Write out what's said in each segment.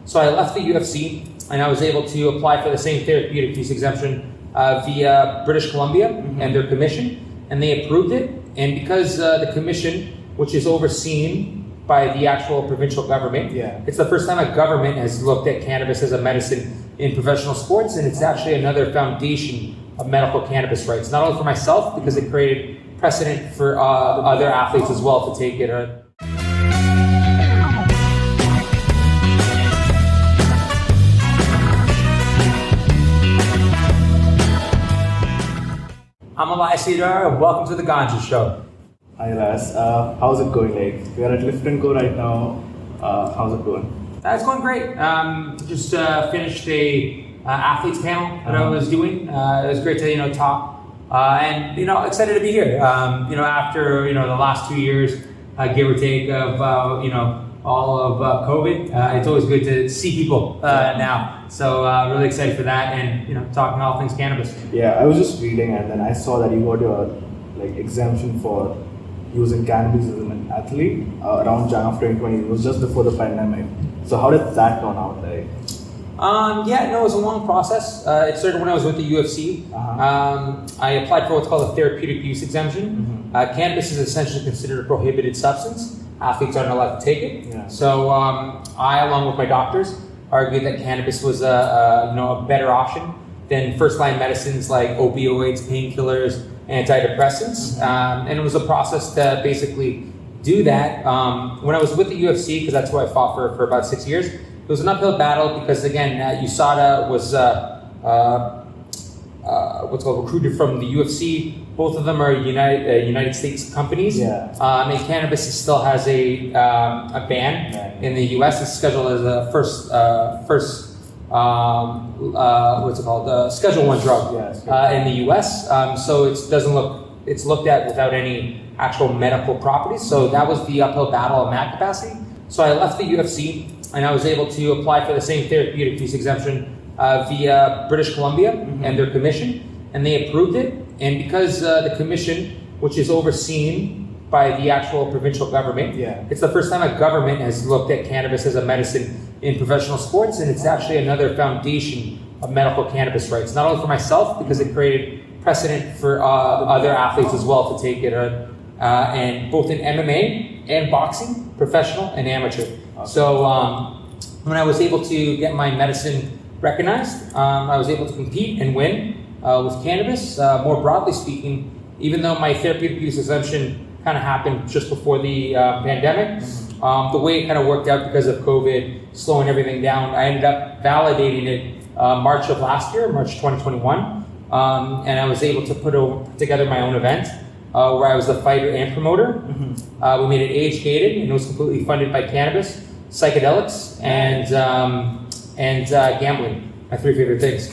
So I left the UFC and I was able to apply for the same therapeutic use exemption via British Columbia and their commission, and they approved it. And because the commission, which is overseen by the actual provincial government, it's the first time a government has looked at cannabis as a medicine in professional sports, and it's actually another foundation of medical cannabis rights, not only for myself, because it created precedent for other athletes as well to take it. I'm Elias Theodorou, and welcome to the Ganjha Show. Hi Elias, how's it going? Like, we are at Lift and Go right now. How's it going? It's going great. Just finished a athletes panel that I was doing. It was great to talk and excited to be here. After the last 2 years, give or take of all of COVID, it's always good to see people now. So really excited for that, and talking all things cannabis. Yeah, I was just reading, and then I saw that you got your exemption for using cannabis as an athlete around Jan of 2020. It was just before the pandemic. So how did that turn out? It was a long process. It started when I was with the UFC. I applied for what's called a therapeutic use exemption. Cannabis is essentially considered a prohibited substance. Athletes aren't allowed to take it. So I, along with my doctors, argued that cannabis was a better option than first-line medicines like opioids, painkillers, antidepressants, and it was a process to basically do that. When I was with the UFC, because that's who I fought for about 6 years, it was an uphill battle because, again, USADA was recruited from the UFC. Both of them are United States companies, and cannabis still has a ban in the US. It's scheduled as a Schedule 1 drug in the US. So it's looked at without any actual medical properties. So that was the uphill battle in that capacity. So I left the UFC and I was able to apply for the same therapeutic use exemption via British Columbia and their commission, and they approved it. And because the commission, which is overseen by the actual provincial government, it's the first time a government has looked at cannabis as a medicine in professional sports, and it's actually another foundation of medical cannabis rights, not only for myself, because it created precedent for other athletes as well to take it, and both in MMA and boxing, professional and amateur. So when I was able to get my medicine recognized, I was able to compete and win with cannabis. More broadly speaking, even though my therapeutic use exemption kind of happened just before the pandemic, the way it kind of worked out because of COVID slowing everything down, I ended up validating it March of last year, March 2021, and I was able to put together my own event where I was the fighter and promoter. We made it age-gated, and it was completely funded by cannabis, psychedelics, and gambling. My 3 favorite things.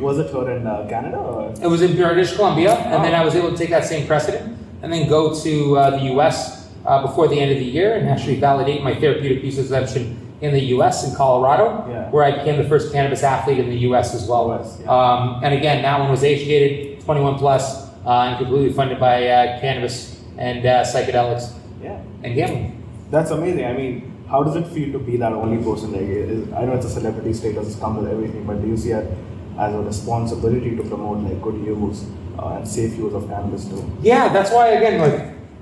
Was it here in Canada? Or? It was in British Columbia, and then I was able to take that same precedent and then go to the US before the end of the year and actually validate my therapeutic use exemption in the US in Colorado, where I became the first cannabis athlete in the US as well. And again, that one was age-gated, 21 plus, and completely funded by cannabis and psychedelics and gambling. That's amazing. I mean, how does it feel to be that only person? I know it's a celebrity status, it's come with everything, but do you see it as a responsibility to promote good use and safe use of cannabis too? Yeah, that's why I'm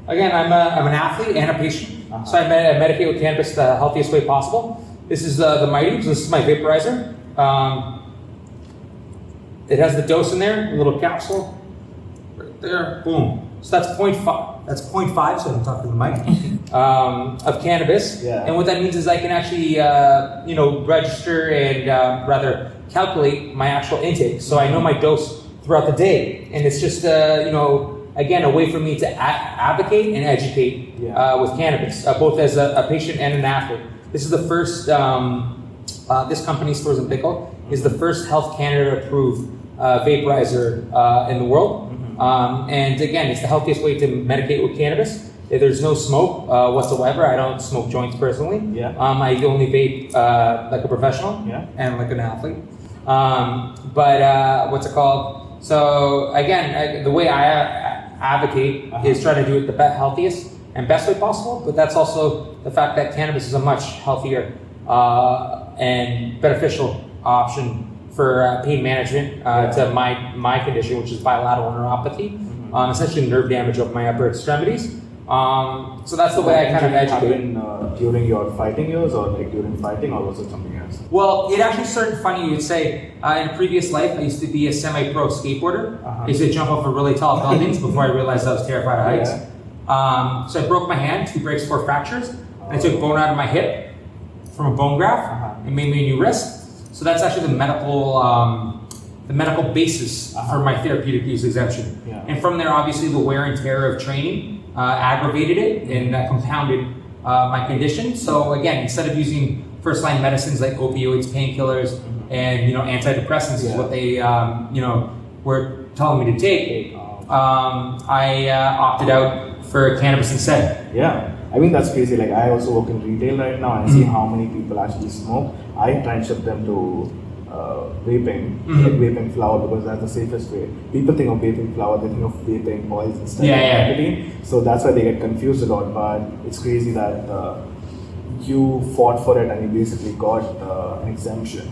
an athlete and a patient, so I medicate with cannabis the healthiest way possible. This is the Mighty, so this is my vaporizer. It has the dose in there, a little capsule, right there, boom. So that's 0.5. That's 0.5. So I'm talking to the mic of cannabis. And what that means is I can actually, register and rather calculate my actual intake. So I know my dose throughout the day, and it's just again a way for me to advocate and educate with cannabis, both as a patient and an athlete. This is the first. This company, Stores and Pickle, is the first Health Canada approved vaporizer in the world. And again, it's the healthiest way to medicate with cannabis. There's no smoke whatsoever. I don't smoke joints personally. I only vape like a professional and like an athlete. What's it called? So again, the way I advocate is trying to do it the healthiest and best way possible. But that's also the fact that cannabis is a much healthier and beneficial option for pain management to my condition, which is bilateral neuropathy, essentially nerve damage of my upper extremities. So that's the way I kind of educate. During your fighting years, or like during fighting, or was it something else? Well, it actually started funny. You'd say in a previous life, I used to be a semi-pro skateboarder. I used to jump off of really tall buildings before I realized I was terrified of heights. So I broke my hand, 2 breaks, 4 fractures. And I took bone out of my hip from a bone graft and made me a new wrist. So that's actually the medical basis for my therapeutic use exemption. And from there, obviously, the wear and tear of training aggravated it and compounded my condition. So again, instead of using first-line medicines like opioids, painkillers, and antidepressants is what they were telling me to take, I opted out for cannabis instead. Yeah, I mean that's crazy. Like I also work in retail right now and see how many people actually smoke. I try and ship them to vaping, like vaping flower, because that's the safest way. People think of vaping flower, they think of vaping oils instead of nicotine. So that's why they get confused a lot. But it's crazy that you fought for it and you basically got an exemption.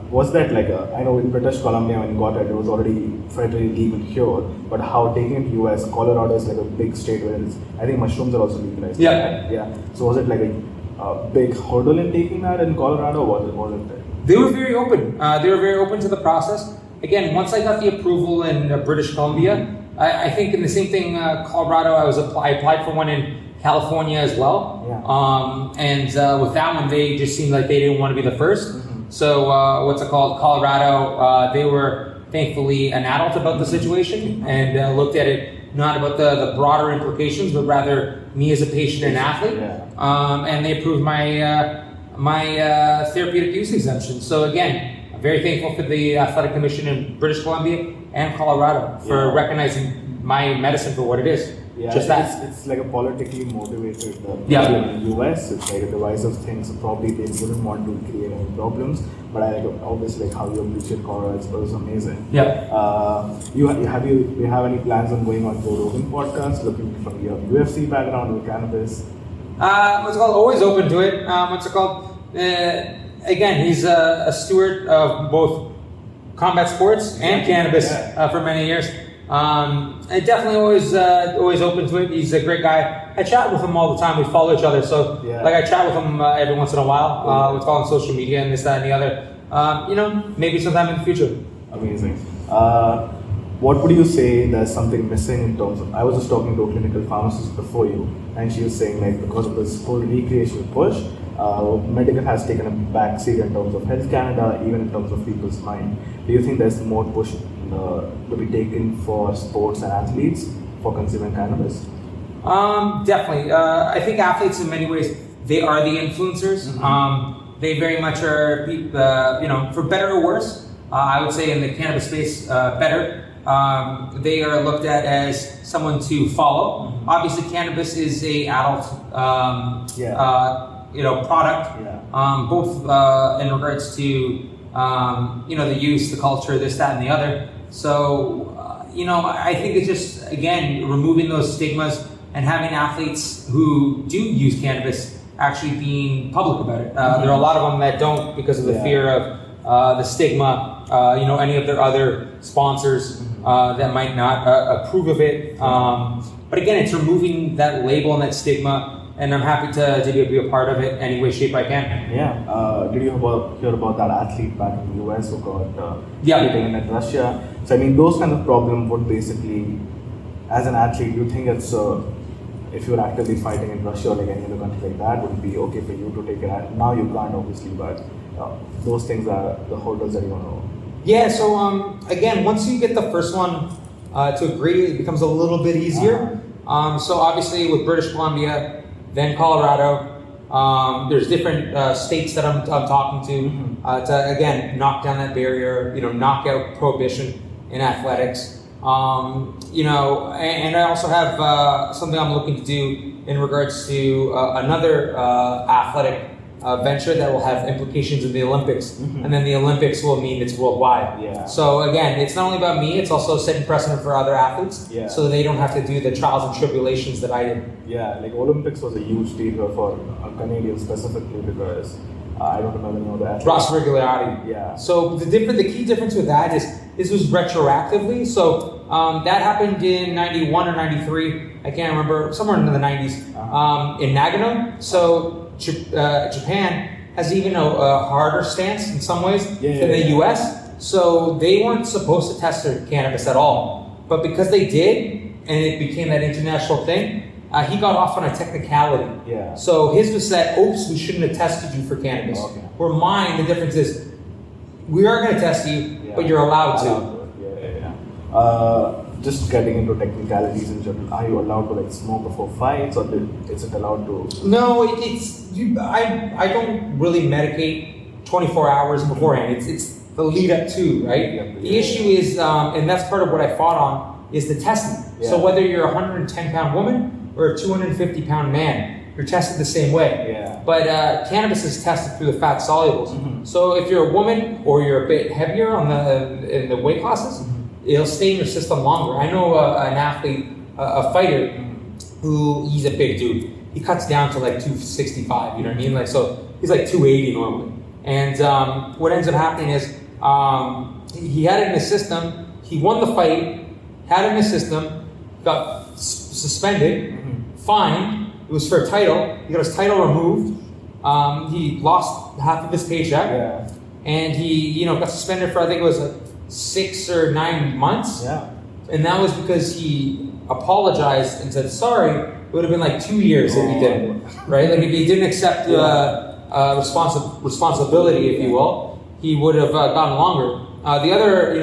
Was that like I know in British Columbia when you got it, it was already federally legal here, but how taking it to US, Colorado is like a big state where I think mushrooms are also legalized. Yeah. So was it like a big hurdle in taking that in Colorado, or was it? They were very open. They were very open to the process. Again, once I got the approval in British Columbia, I think in the same thing, Colorado, I applied for one in California as well. And with that one, they just seemed like they didn't want to be the first. So Colorado, they were thankfully an adult about the situation and looked at it not about the broader implications, but rather me as a patient and athlete. And they approved my therapeutic use exemption. So again, I'm very thankful for the Athletic Commission in British Columbia and Colorado for recognizing my medicine for what it is. Just that. It's like a politically motivated in the US. It's like a divisive thing, so probably they wouldn't want to create any problems. But I obviously like how you appreciate Colorado. It was amazing. Do you have any plans on going on Joe Rogan podcast, looking from your UFC background with cannabis? Always open to it. Again, he's a steward of both combat sports and cannabis for many years. I definitely always open to it. He's a great guy. I chat with him all the time. We follow each other, so I chat with him every once in a while. What's called on social media and this, that, and the other. Maybe sometime in the future. Amazing. What would you say there's something missing in terms of? I was just talking to a clinical pharmacist before you, and she was saying like because of this whole recreational push, medical has taken a backseat in terms of Health Canada, even in terms of people's mind. Do you think there's more push to be taken for sports and athletes for consuming cannabis? Definitely. I think athletes in many ways, they are the influencers. They very much are, for better or worse, I would say in the cannabis space, better. They are looked at as someone to follow. Obviously, cannabis is a adult, product, both in regards to, the use, the culture, this, that, and the other. So, I think it's just, again, removing those stigmas and having athletes who do use cannabis actually being public about it. There are a lot of them that don't because of the fear of the stigma, any of their other sponsors that might not approve of it. But again, it's removing that label and that stigma, and I'm happy to be a part of it any way, shape I can. Did you hear about that athlete back in the US who got detained in Russia? So I mean, those kind of problems would basically, as an athlete, you think it's if you're actively fighting in Russia or like any other country like that, would it be okay for you to take it out? Now you can't, obviously, but those things are the hurdles that you want to know. So again, once you get the first one to agree, it becomes a little bit easier. So obviously with British Columbia, then Colorado, there's different states that I'm talking to again knock down that barrier, knock out prohibition in athletics. And I also have something I'm looking to do in regards to another athletic venture that will have implications in the Olympics, and then the Olympics will mean it's worldwide. So again, it's not only about me; it's also setting precedent for other athletes, so that they don't have to do the trials and tribulations that I did. Like Olympics was a huge deal for Canadians specifically because I don't remember the name of the athlete. Ross Regularity. Yeah. So the key difference with that is this was retroactively. So that happened in 91 or 93. I can't remember, somewhere in the 90s in Nagano. So Japan has even a harder stance in some ways than the US. So they weren't supposed to test their cannabis at all. But because they did, and it became that international thing, he got off on a technicality. Yeah. So his was that, oops, we shouldn't have tested you for cannabis. Okay. Where mine, the difference is, we are going to test you, but you're allowed to. Just getting into technicalities in general, are you allowed to like smoke before fights, or is it allowed to? No, I don't really medicate 24 hours beforehand. It's the lead up to, right? The issue is, and that's part of what I fought on, is the testing. Yeah. So whether you're a 110-pound woman or a 250-pound man, you're tested the same way. Yeah. But cannabis is tested through the fat solubles. Mm-hmm. So if you're a woman or you're a bit heavier in the weight classes, it'll stay in your system longer. I know an athlete, a fighter, who he's a big dude. He cuts down to like 265. You know what I mean? Like, so he's like 280 normally. And what ends up happening is he had it in his system. He won the fight, had it in his system, got suspended, fined. It was for a title. He got his title removed. He lost half of his paycheck, and he got suspended for, I think it was 6 or 9 months. Yeah. And that was because he apologized and said sorry. It would have been like 2 years if he didn't, right? Like if he didn't accept responsibility, if you will, he would have gotten longer. The other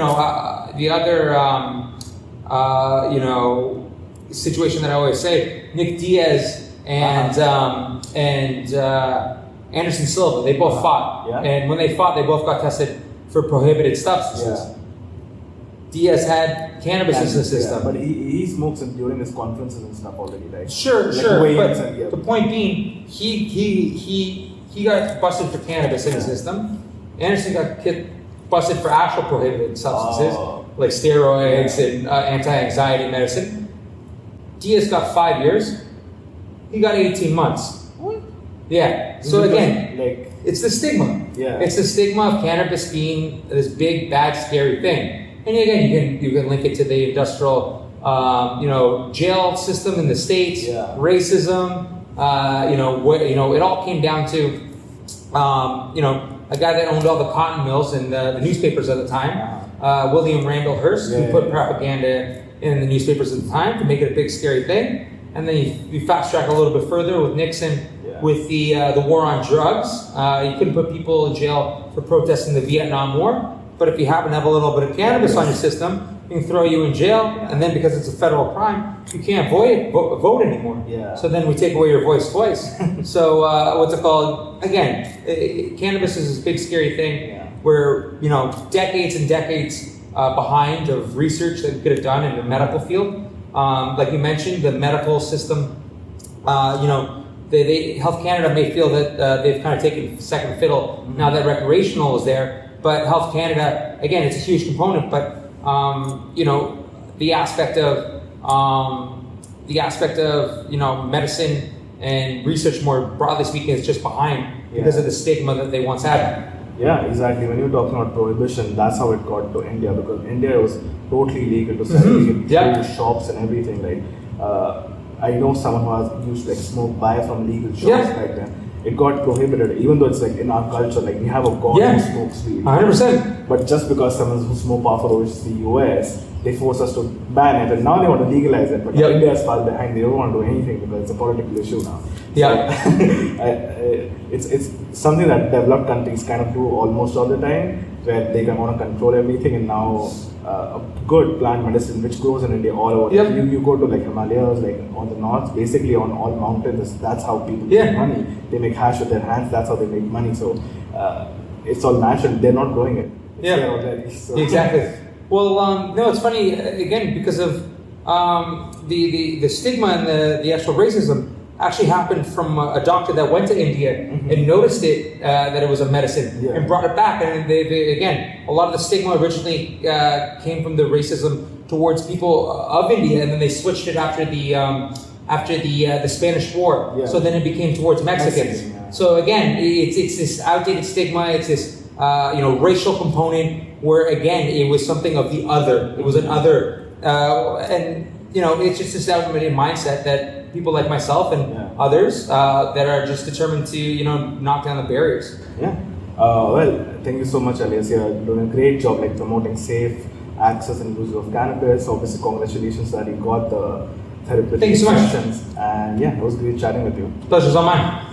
situation that I always say, Nick Diaz and Anderson Silva, they both fought, and when they fought, they both got tested for prohibited substances. Yeah. Diaz had cannabis in the system. But he smokes during his conferences and stuff already, right? Sure. But the point being, he got busted for cannabis in the system. Anderson got busted for actual prohibited substances, like steroids and anti-anxiety medicine. Diaz got 5 years. He got 18 months. What? Yeah. So again, it's the stigma. Yeah. It's the stigma of cannabis being this big, bad, scary thing. And again, you can link it to the industrial, jail system in the States, racism. It all came down to, a guy that owned all the cotton mills and the newspapers at the time, William Randall Hearst, who put propaganda in the newspapers at the time to make it a big, scary thing. And then you fast track a little bit further with Nixon, with the war on drugs. You couldn't put people in jail for protesting the Vietnam War. But if you happen to have a little bit of cannabis on your system, it can throw you in jail. And then because it's a federal crime, you can't vote anymore. Yeah. So then we take away your voice twice. So what's it called? Again, cannabis is this big scary thing where, decades and decades behind of research that we could have done in the medical field. Like you mentioned, the medical system, Health Canada may feel that they've kind of taken second fiddle now that recreational is there. But Health Canada, again, it's a huge component. But the aspect of medicine and research more broadly speaking is just behind because of the stigma that they once had. Yeah, exactly. When you're talking about prohibition, that's how it got to India, because India was totally legal to sell in shops and everything, right? I know someone who has used to smoke buy from legal shops back then. It got prohibited, even though it's in our culture, we have a god who smokes weed. 100%. But just because someone who smokes powerful, which is the US, they force us to ban it, and now they want to legalize it. But India is far behind; they don't want to do anything because it's a political issue now. Yeah, so, it's something that developed countries kind of do almost all the time, where they want to control everything, and now a good plant medicine which grows in India all over. You go to Himalayas, on the north, basically on all mountains. That's how people make money. They make hash with their hands. That's how they make money. So it's all natural. They're not growing it. It's there already. So. Exactly. Well, no, it's funny again because of the stigma and the actual racism actually happened from a doctor that went to India and noticed it that it was a medicine and brought it back. And they again, a lot of the stigma originally came from the racism towards people of India, and then they switched it after the Spanish War. So then it became towards Mexicans. So again, it's this outdated stigma. It's this racial component where again it was something of the other. It was an other, and it's just this outdated mindset that people like myself and others that are just determined to knock down the barriers. Yeah. Well, thank you so much, Elias. You're doing a great job promoting safe access and use of cannabis. Obviously, congratulations that you got the therapeutic Thank you so much. exemptions. And yeah, it was great chatting with you. Pleasure's all mine.